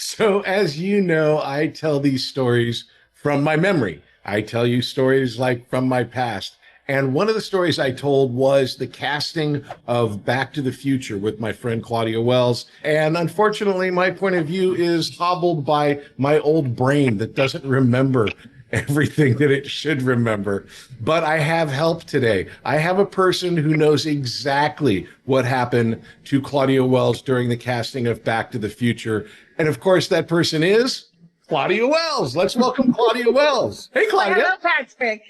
So, as you know, I tell these stories from my memory. I tell you stories like from my past. And one of the stories I told was the casting of Back to the Future with my friend Claudia Wells. And unfortunately, my point of view is hobbled by my old brain that doesn't remember everything that it should remember. But I have help today. I have a person who knows exactly what happened to Claudia Wells during the casting of Back to the Future. And of course, that person is Claudia Wells. Let's welcome Claudia Wells. Hey, Well, Claudia. hello, Patrick.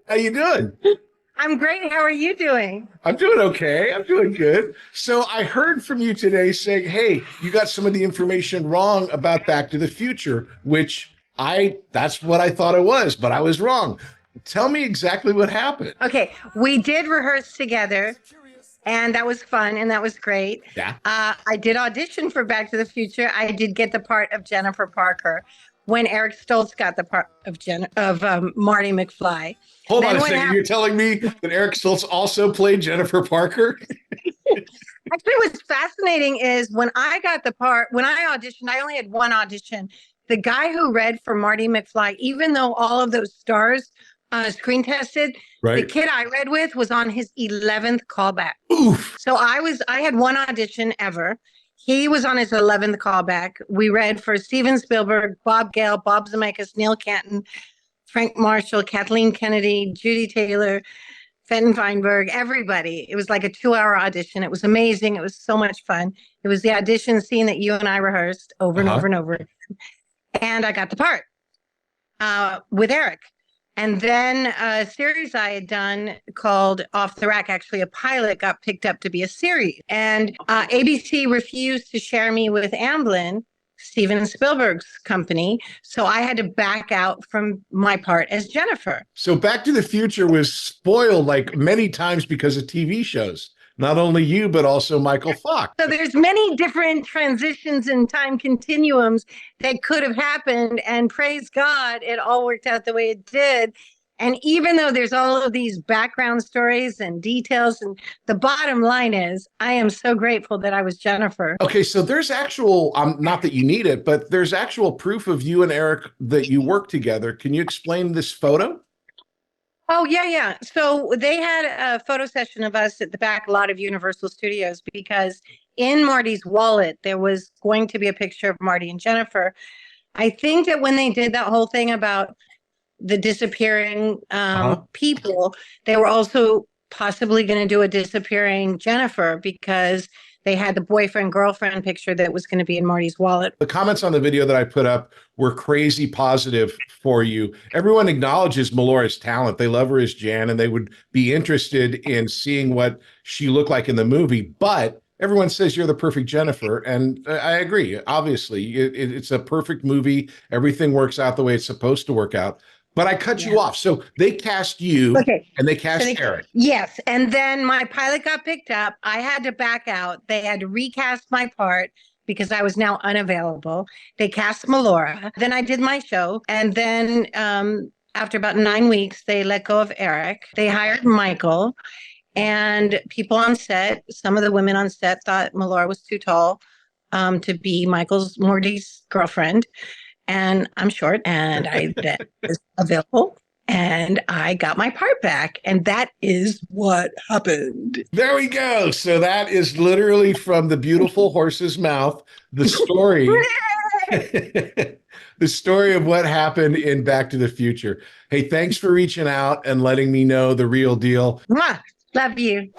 How you doing? I'm great. How are you doing? I'm doing okay. I'm doing good. So I heard from you today saying, hey, you got some of the information wrong about Back to the Future, which that's what I thought it was, but I was wrong. Tell me exactly what happened. Okay, we did rehearse together, and that was fun, and that was great. Yeah. I did audition for Back to the Future. I did get the part of Jennifer Parker when Eric Stoltz got the part of Marty McFly. Hold Then on a what second. happened- You're telling me that Eric Stoltz also played Jennifer Parker? Actually, what's fascinating is when I got the part, when I auditioned, I only had one audition. The guy who read for Marty McFly, even though all of those stars screen tested, the Right. kid I read with was on his 11th callback. Oof. So I had one audition ever. He was on his 11th callback. We read for Steven Spielberg, Bob Gale, Bob Zemeckis, Neil Canton, Frank Marshall, Kathleen Kennedy, Judy Taylor, Fenton Feinberg, everybody. It was like a 2-hour audition. It was amazing. It was so much fun. It was the audition scene that you and I rehearsed over and over and over. And I got the part with Eric. And then a series I had done called Off the Rack, actually a pilot, got picked up to be a series. And ABC refused to share me with Amblin, Steven Spielberg's company. So I had to back out from my part as Jennifer. So Back to the Future was spoiled like many times because of TV shows. Not only you, but also Michael Fox. So there's many different transitions and time continuums that could have happened. And praise God, it all worked out the way it did. And even though there's all of these background stories and details, and the bottom line is, I am so grateful that I was Jennifer. Okay, so there's actual, not that you need it, but there's actual proof of you and Eric that you work together. Can you explain this photo? Oh, yeah. So they had a photo session of us at the back lot of Universal Studios because in Marty's wallet, there was going to be a picture of Marty and Jennifer. I think that when they did that whole thing about the disappearing people, they were also possibly going to do a disappearing Jennifer because they had the boyfriend-girlfriend picture that was going to be in Marty's wallet. The comments on the video that I put up were crazy positive for you. Everyone acknowledges Melora's talent. They love her as Jan, and they would be interested in seeing what she looked like in the movie. But everyone says you're the perfect Jennifer, and I agree. Obviously, it's a perfect movie. Everything works out the way it's supposed to work out. But I cut you off. So they cast you and they cast Eric. Yes. And then my pilot got picked up. I had to back out. They had to recast my part because I was now unavailable. They cast Melora. Then I did my show. And then after about 9 weeks, they let go of Eric. They hired Michael. And people on set, some of the women on set thought Melora was too tall to be Morty's girlfriend. And I'm short, and I was available, and I got my part back, and that is what happened. There we go. So that is literally from the beautiful horse's mouth, the story, the story of what happened in Back to the Future. Hey, thanks for reaching out and letting me know the real deal. Mwah! Love you.